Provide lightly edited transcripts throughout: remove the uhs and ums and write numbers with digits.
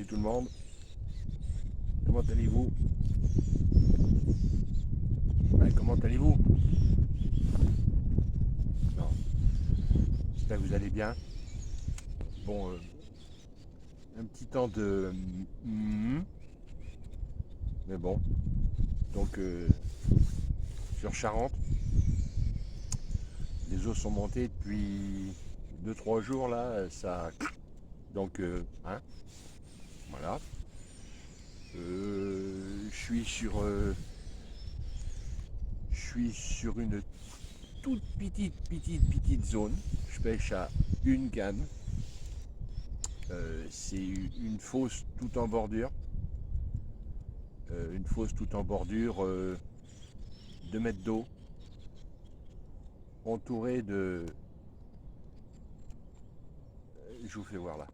Salut tout le monde, comment allez-vous? Ouais, comment allez-vous? Non, j'espère que vous allez bien. Bon, un petit temps de... mais bon, donc sur Charente, les eaux sont montées depuis 2 3 jours là, ça... Donc, hein, voilà. Je suis sur une toute petite zone. Je pêche à une canne. C'est une fosse tout en bordure. Une fosse tout en bordure, 2 mètres d'eau, entourée de... Je vous fais voir là.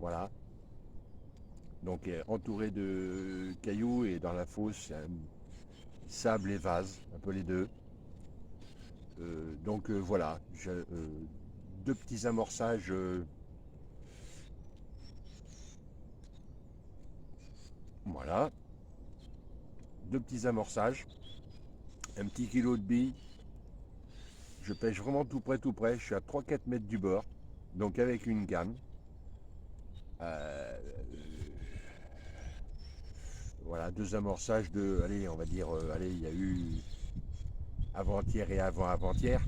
Voilà. Donc entouré de cailloux et dans la fosse, sable et vase, un peu les deux. Donc voilà, deux petits amorçages. Voilà, deux petits amorçages, un petit kilo de billes. Je pêche vraiment tout près, tout près. Je suis à 3 4 mètres du bord, donc avec une canne. Euh, voilà, deux amorçages de, allez, on va dire, allez, il y a eu avant-hier et avant-avant-hier,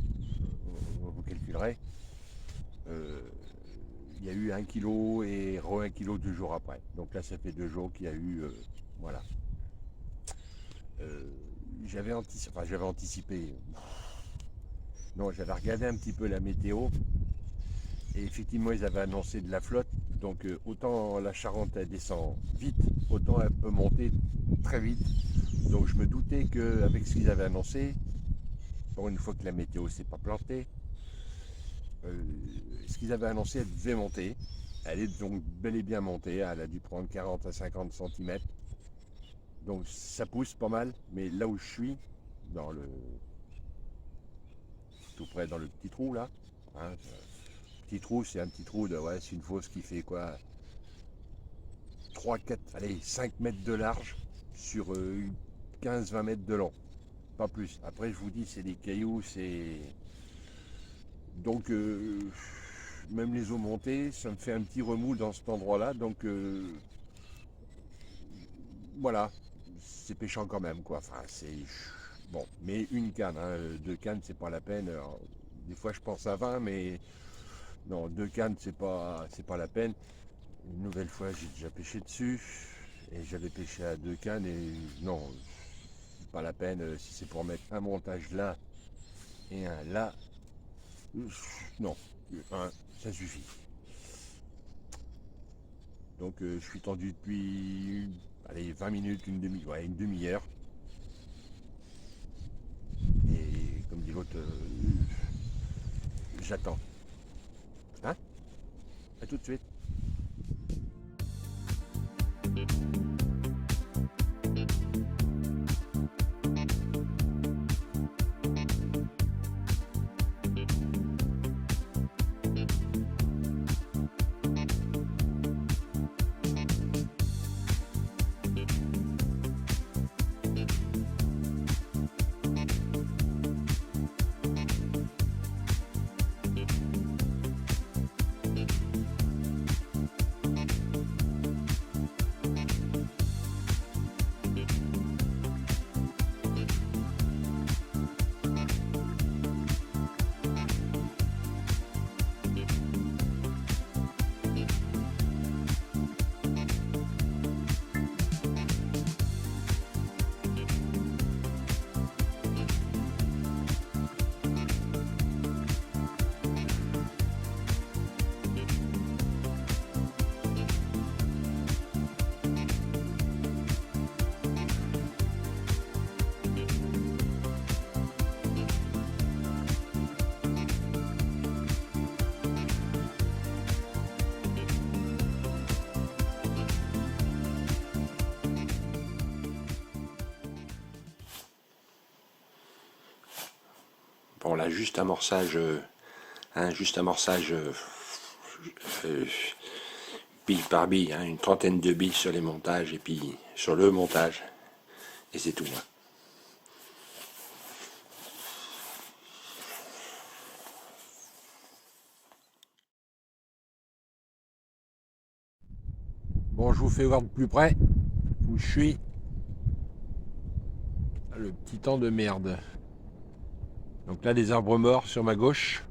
vous calculerez. Euh, il y a eu 1 kg et re 1 kg 2 jours après. Donc là, ça fait 2 jours qu'il y a eu, voilà. Euh, j'avais anticipé. Non, j'avais regardé un petit peu la météo et effectivement, ils avaient annoncé de la flotte. Donc autant la Charente elle descend vite, autant elle peut monter très vite. Donc je me doutais qu'avec ce qu'ils avaient annoncé, pour une fois que la météo s'est pas plantée, ce qu'ils avaient annoncé, elle devait monter. Elle est donc bel et bien montée, elle a dû prendre 40 à 50 cm. Donc ça pousse pas mal, mais là où je suis, dans le tout près dans le petit trou là, hein, petit trou, c'est un petit trou de, ouais, c'est une fosse qui fait quoi, 3 4 allez, 5 mètres de large sur 15 20 mètres de long, pas plus. Après je vous dis, c'est des cailloux, c'est donc même les eaux montées, ça me fait un petit remous dans cet endroit-là. Donc voilà, c'est péchant quand même, quoi. Enfin, c'est bon, mais une canne, hein, 2 cannes, c'est pas la peine. Alors, des fois, je pense à 20, mais non, 2 cannes, c'est pas la peine. Une nouvelle fois, j'ai déjà pêché dessus et j'avais pêché à 2 cannes et non, c'est pas la peine. Si c'est pour mettre un montage là et un là, non, un, ça suffit. Donc je suis tendu depuis allez, 20 minutes, ouais, une demi-heure. Et comme dit l'autre, j'attends. Hein? À tout de suite. Bon là, juste amorçage euh, bille par bille, hein, une trentaine de billes sur les montages et puis sur le montage. Et c'est tout, hein. Bon, je vous fais voir de plus près où je suis. Le petit temps de merde. Donc là, des arbres morts sur ma gauche.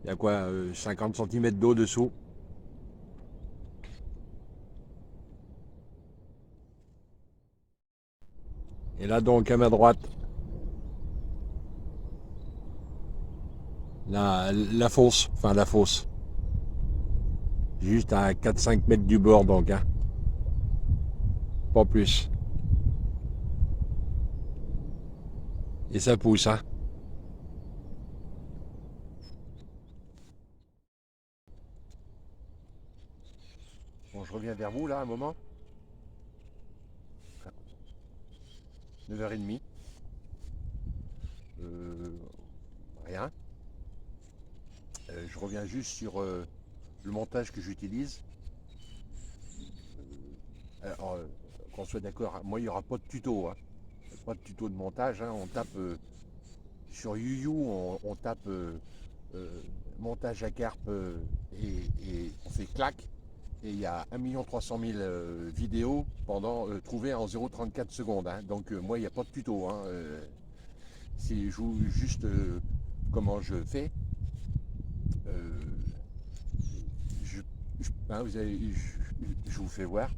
Il y a quoi 50 cm d'eau dessous. Et là donc à ma droite, la fosse. Enfin la fosse. Juste à 4-5 mètres du bord donc. Hein. Pas plus. Et ça pousse. Hein. Bon, je reviens vers vous là un moment. 9h30. Euh, rien. Je reviens juste sur le montage que j'utilise. Alors, qu'on soit d'accord, moi il n'y aura pas de tuto. Hein. Pas de tuto de montage. Hein. On tape sur YouYou, on tape euh, montage à carpe et on fait clac. Et il y a 1 300 000 vidéos trouvées en 0,34 secondes. Hein. Donc moi il n'y a pas de tuto. Hein. C'est juste comment je fais. Euh, hein, je vous fais voir.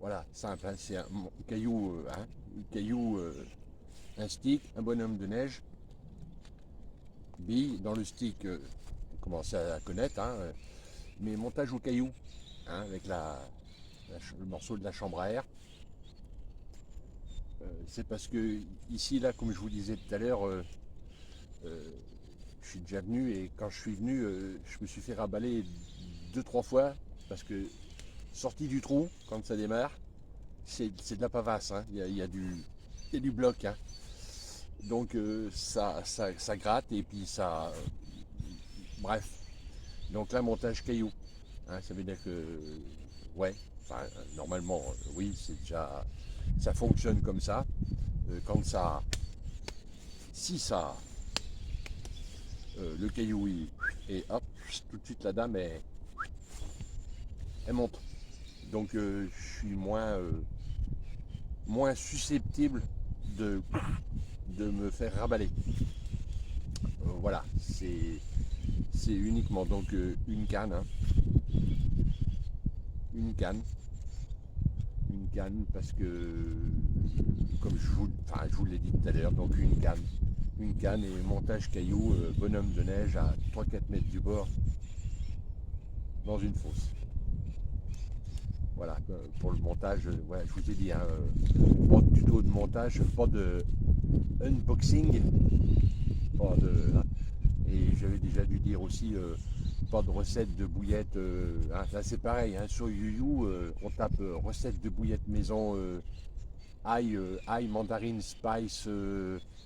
Voilà, simple, hein, c'est un caillou, un stick, un bonhomme de neige, bille dans le stick, vous commencez à connaître, hein, mais montage au caillou, hein, avec le morceau de la chambre à air. C'est parce que ici, là, comme je vous disais tout à l'heure, euh, je suis déjà venu et quand je suis venu, je me suis fait raballer 2-3 fois parce que sorti du trou, quand ça démarre, c'est de la pavasse, hein, il y a du bloc. Hein. Donc ça gratte et puis ça. Bref. Donc là, montage caillou. Hein, ça veut dire que. Ouais. Enfin, normalement, oui, c'est déjà. Ça fonctionne comme ça. Quand ça. Si ça. Le caillou, et hop, tout de suite la dame, elle monte. Donc je suis moins susceptible de, de me faire raballer. Voilà, c'est uniquement donc une canne, hein. Une canne, une canne parce que comme je vous l'ai dit tout à l'heure, donc une canne et montage caillou, bonhomme de neige à 3-4 mètres du bord dans une fosse. Voilà, pour le montage, ouais, je vous ai dit, hein, pas de tuto de montage, pas de unboxing, pas de, hein. Et j'avais déjà dû dire aussi, pas de recette de bouillettes. Hein, là c'est pareil, hein, sur YouYou, on tape recette de bouillettes maison, ail, mandarine, spice,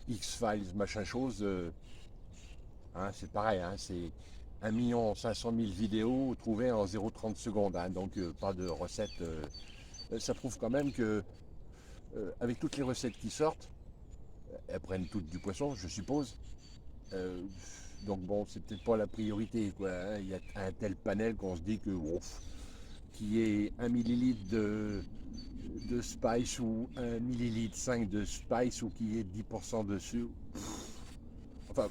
X-Files, machin chose. Hein, c'est pareil, hein, c'est 1 500 000 vidéos trouvées en 0,30 secondes. Hein, donc pas de recette. Ça prouve quand même que avec toutes les recettes qui sortent, elles prennent toutes du poisson, je suppose. Euh, donc bon, c'est peut-être pas la priorité, quoi. Hein. Il y a un tel panel qu'on se dit que ouf, qui est 1 millilitre de spice ou 1 millilitre 5 de spice ou qui est 10% dessus. Enfin,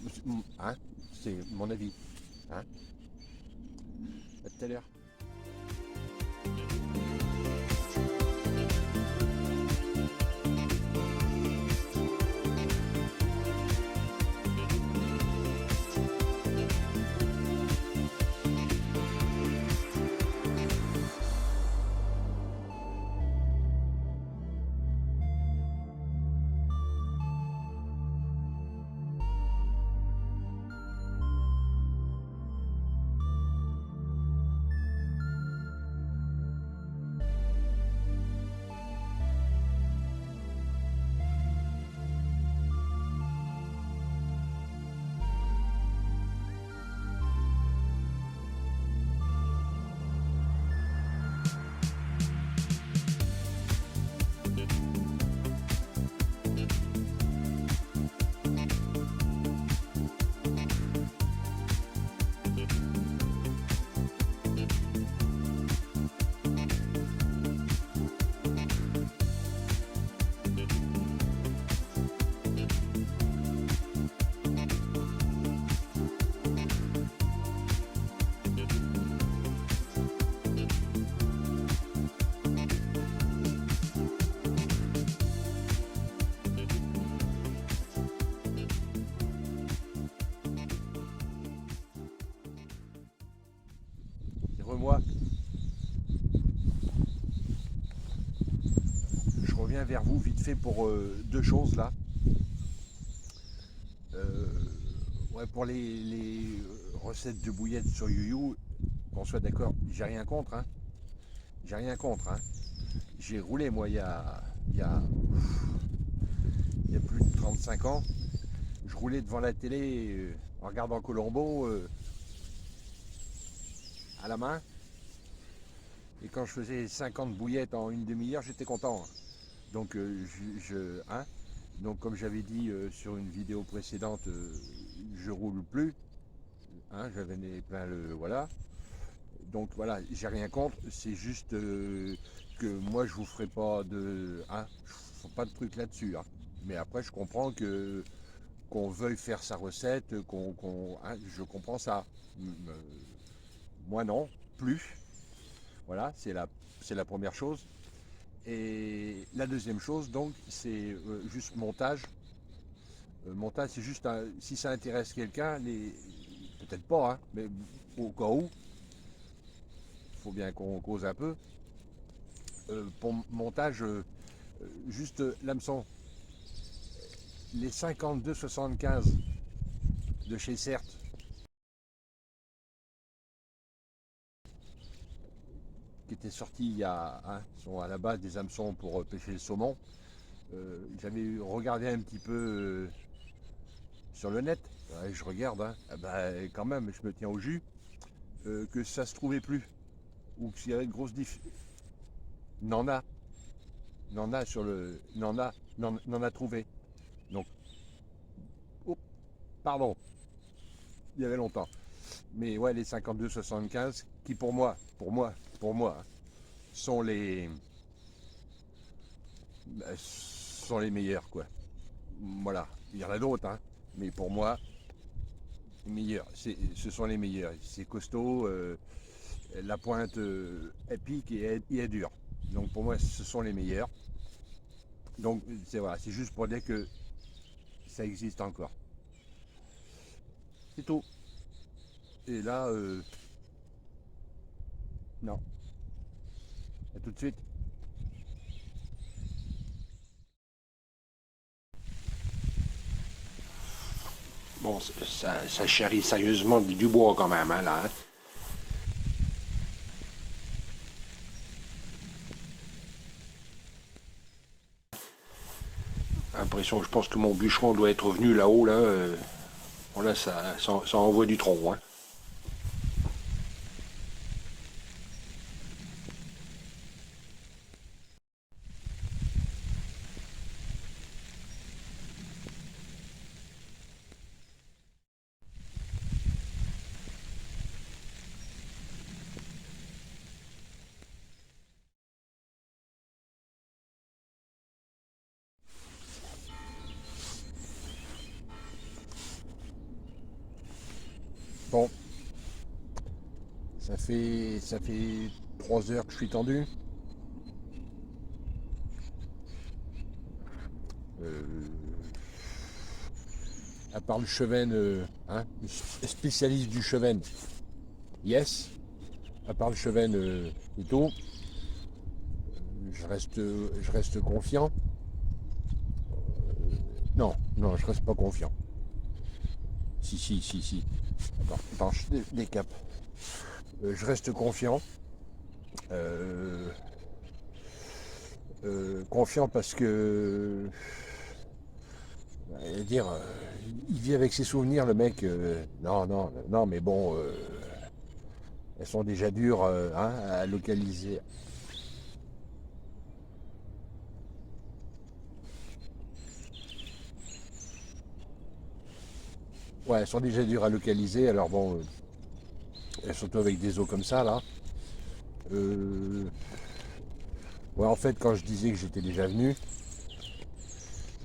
hein, c'est mon avis. Hein. À tout à l'heure. reviens vers vous vite fait pour deux choses là. Ouais, pour les recettes de bouillettes sur YouYou, qu'on soit d'accord, j'ai rien contre. Hein. J'ai rien contre. Hein. J'ai roulé moi il y a plus de 35 ans. Je roulais devant la télé en regardant Colombo à la main. Et quand je faisais 50 bouillettes en une demi-heure, j'étais content. Donc, hein, donc comme j'avais dit sur une vidéo précédente, je roule plus. Hein, j'avais plein le. Voilà. Donc voilà, j'ai rien contre. C'est juste que moi, je vous ferai pas de. Hein, je ferai pas de truc là-dessus. Hein. Mais après, je comprends qu'on veuille faire sa recette, hein, je comprends ça. Moi non, plus. Voilà, c'est la première chose. Et la deuxième chose, donc, c'est juste montage. Montage, c'est juste si ça intéresse quelqu'un, peut-être pas, hein, mais au cas où, il faut bien qu'on cause un peu. Pour montage, juste l'hameçon, les 52-75 de chez Cert, qui étaient sortis il y a, hein, sont à la base des hameçons pour pêcher le saumon. J'avais regardé un petit peu sur le net, ouais, je regarde, hein, quand même, je me tiens au jus, que ça se trouvait plus, ou qu'il y avait de grosses diff. N'en a, n'en a sur le, n'en a trouvé. Donc, oh, pardon, il y avait longtemps. Mais ouais, les 52-75, qui pour moi, hein, sont les, sont les meilleurs, quoi. Voilà, il y en a d'autres, hein, mais pour moi, meilleurs. Ce sont les meilleurs. C'est costaud, la pointe est pique et est dure. Donc pour moi, ce sont les meilleurs. Donc c'est voilà, c'est juste pour dire que ça existe encore. C'est tout. Et là, non. À tout de suite. Bon, ça charrie sérieusement du bois quand même, hein, là. Hein. L'impression que je pense que mon bûcheron doit être venu là-haut, là. Bon, là, ça envoie du tronc, hein. Bon, ça fait 3 heures que je suis tendu. Euh, à part le cheven, hein, spécialiste du cheven, yes. À part le cheven et tout, je reste confiant. Non, non, je reste pas confiant. Si. Attends, je décape. Je reste confiant. Euh, confiant parce que, dire, il vit avec ses souvenirs, le mec. Non, mais bon, elles sont déjà dures hein, à localiser. Ouais, elles sont déjà dures à localiser. Alors bon, surtout avec des eaux comme ça là. Euh, ouais, en fait, quand je disais que j'étais déjà venu,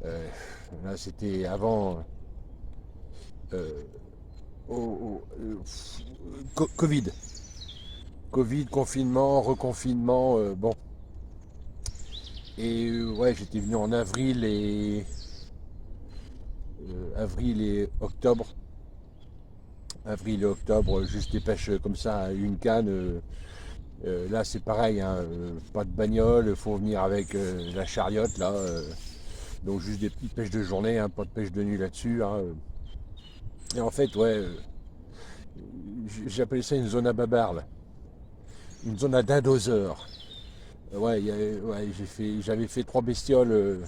euh, là c'était avant euh, Covid. Covid, confinement, reconfinement, bon. Et ouais, j'étais venu en avril et octobre. Avril et octobre, juste des pêches comme ça, une canne. Là c'est pareil, hein, pas de bagnole, il faut venir avec la chariote là. Donc juste des petites pêches de journée, hein, pas de pêche de nuit là-dessus, hein. Et en fait, ouais, j'appelle ça une zone à babarle, une zone à dindoseur. Ouais, ouais, j'avais fait trois bestioles,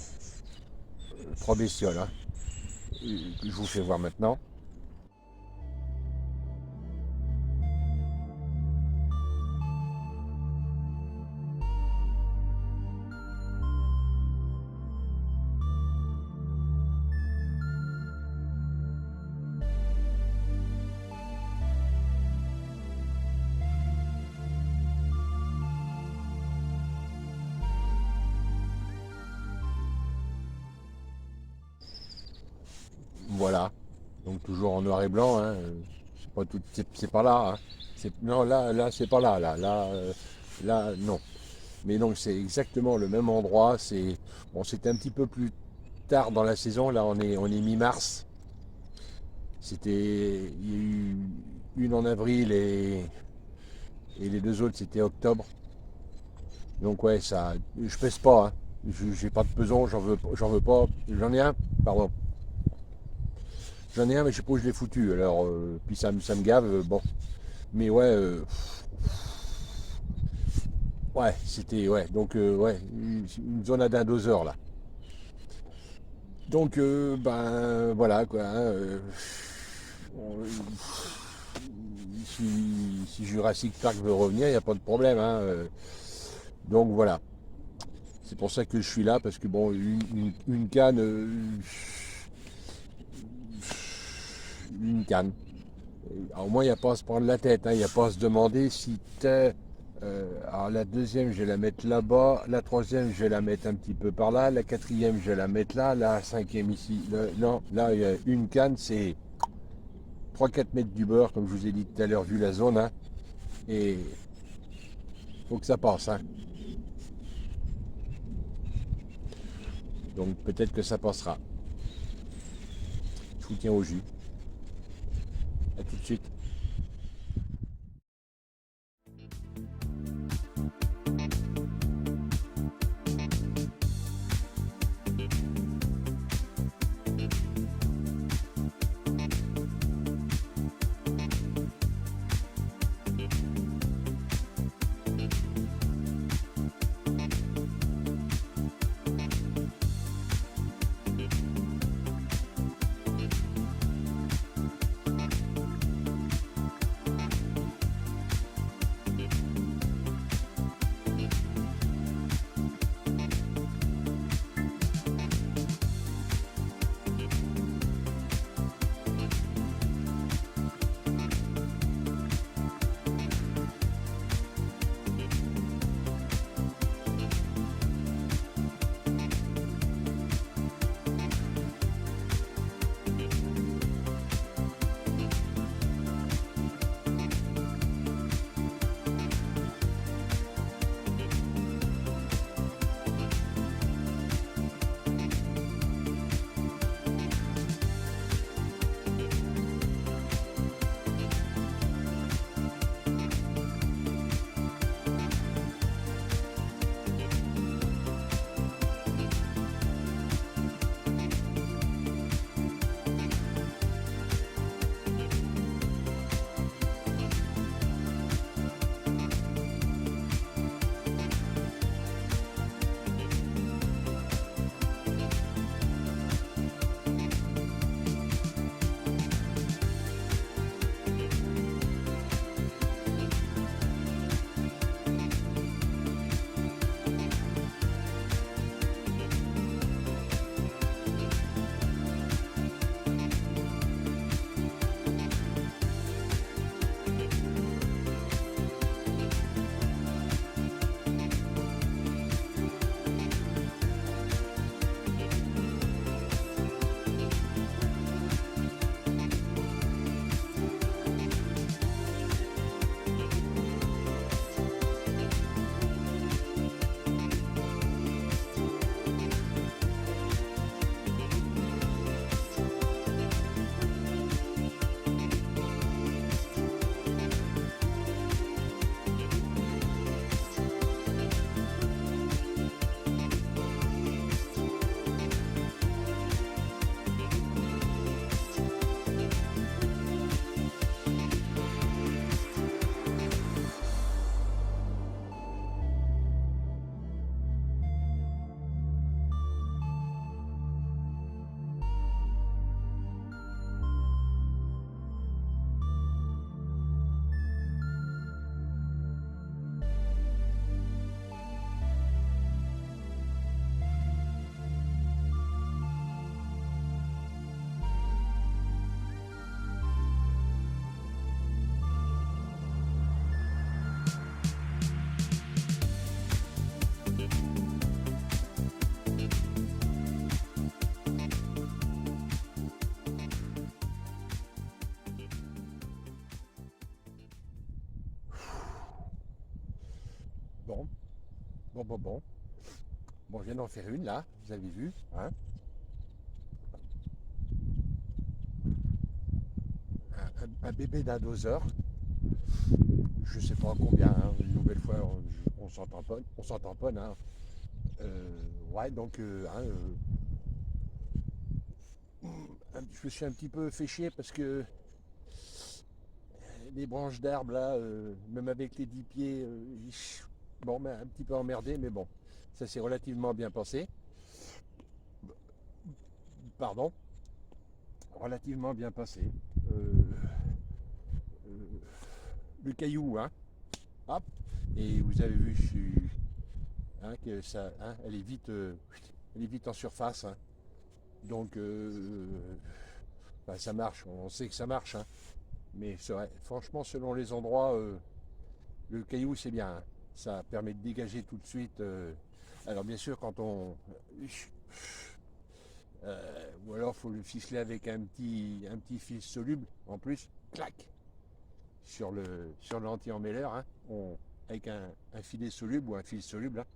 hein, que je vous fais voir maintenant. Voilà. Donc toujours en noir et blanc, hein. C'est pas tout, c'est pas là, hein. Non, là, c'est pas là, là, non. Mais donc c'est exactement le même endroit. Bon, c'était un petit peu plus tard dans la saison. Là, on est mi-mars. Il y a eu une en avril et les deux autres c'était octobre. Donc ouais, ça, je pèse pas, hein. J'ai pas de pesant, j'en veux pas. J'en ai un, pardon. J'en ai un, mais je sais pas où je l'ai foutu. Alors, puis ça me gave, bon. Mais ouais, ouais, c'était, ouais, donc, ouais, une zone à dindoseur, là. Donc, ben, voilà, quoi, hein, si Jurassic Park veut revenir, il n'y a pas de problème, hein. Donc, voilà. C'est pour ça que je suis là, parce que, bon, une canne, une canne. Alors, au moins, il n'y a pas à se prendre la tête, hein, il n'y a pas à se demander si t'es. Alors la deuxième, je vais la mettre là-bas. La troisième, je vais la mettre un petit peu par là. La quatrième, je vais la mettre là. La cinquième ici. Non, là, il y a une canne, c'est 3-4 mètres du beurre, comme je vous ai dit tout à l'heure, vu la zone, hein. Et il faut que ça passe, hein. Donc peut-être que ça passera. Je vous tiens au jus. A tout de suite. Bon, bon. Bon, je viens d'en faire une là, vous avez vu, hein. Un bébé d'un doseur. Je sais pas combien, hein. Une nouvelle fois, on s'en tamponne, hein. Ouais, donc, je me suis un petit peu fait chier parce que les branches d'arbres là, même avec les 10 pieds, bon, mais un petit peu emmerdé, mais bon, ça s'est relativement bien passé. Pardon, relativement bien passé. Euh, euh, le caillou, hein, hop, et vous avez vu, hein, que ça, hein, elle est vite en surface, hein. Donc, bah, ça marche, on sait que ça marche, hein. Mais c'est vrai, franchement, selon les endroits, le caillou c'est bien, hein. Ça permet de dégager tout de suite. Alors bien sûr, quand on, ou alors faut le ficeler avec un petit fil soluble en plus, clac, sur l'anti-emmêleur, hein, avec un filet soluble ou un fil soluble, hein,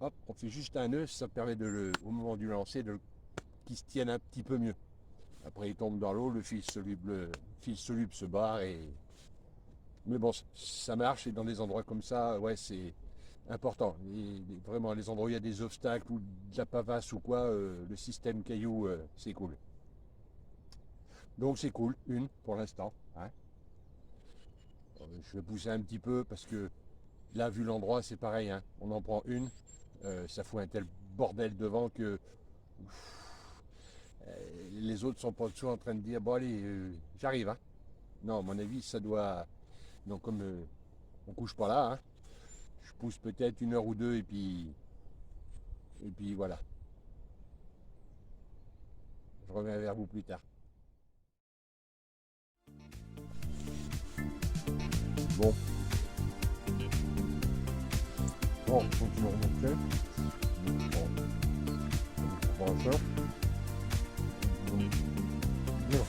hop, on fait juste un nœud, ça permet au moment du lancer qu'il se tienne un petit peu mieux. Après il tombe dans l'eau, le fil soluble se barre mais bon, ça marche et dans des endroits comme ça, ouais, c'est important. Vraiment, les endroits où il y a des obstacles ou de la pavasse ou quoi, le système caillou, c'est cool. Donc c'est cool, une pour l'instant, hein. Je vais pousser un petit peu parce que là, vu l'endroit, c'est pareil, hein. On en prend une, ça fout un tel bordel devant que les autres sont pas dessous en train de dire bon allez, j'arrive, hein. Non, à mon avis, ça doit. Donc comme on couche pas là, hein, je pousse peut-être une heure ou deux et puis voilà. Je reviens vers vous plus tard. Bon, bon, faut que je me remonte. Bon, bon, ça. Bon.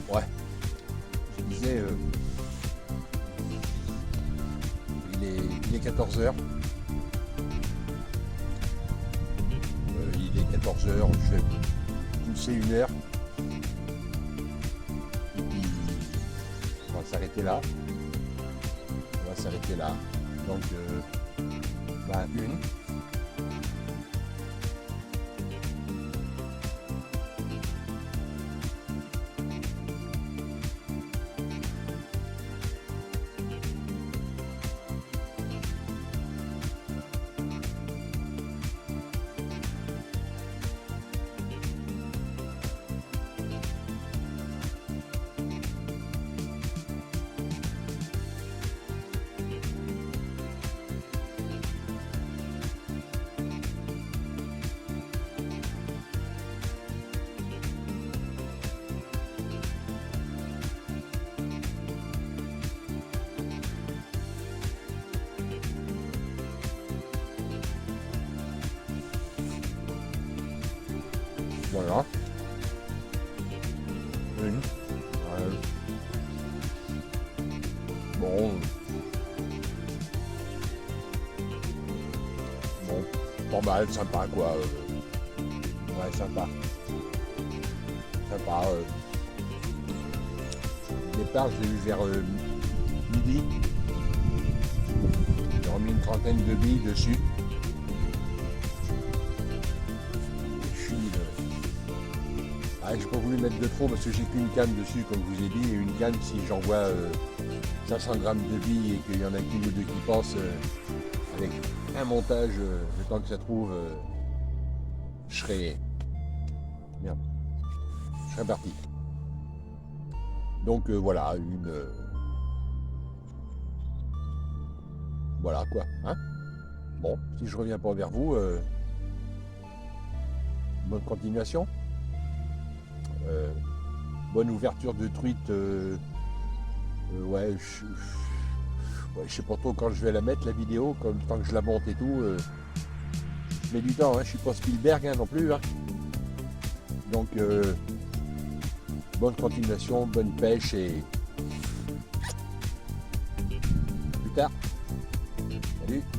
Ouais, je disais, il est 14h. Il est 14h, je vais pousser une heure. Et puis, on va s'arrêter là. On va s'arrêter là. Donc, bah, une. Voilà. Une. Ouais. Bon. Bon. Pas mal, sympa quoi. Ouais, sympa. Sympa. Au départ, je l'ai eu vers midi. J'ai remis une trentaine de billes dessus. J'ai pas voulu mettre de trop parce que j'ai qu'une canne dessus, comme je vous ai dit, et une canne, si j'envoie 500 grammes de billes et qu'il y en a qu'une ou deux qui passent, avec un montage, le temps que ça trouve, je serai. Merde. Je serai parti. Donc voilà, voilà quoi, hein. Bon, si je reviens pas vers vous, bonne continuation. Bonne ouverture de truite. Ouais, je sais pas trop quand je vais la mettre la vidéo, comme le temps que je la monte et tout. Je mets du temps, hein, je suis pas Spielberg hein, non plus. Hein. Donc bonne continuation, bonne pêche et tard. Salut.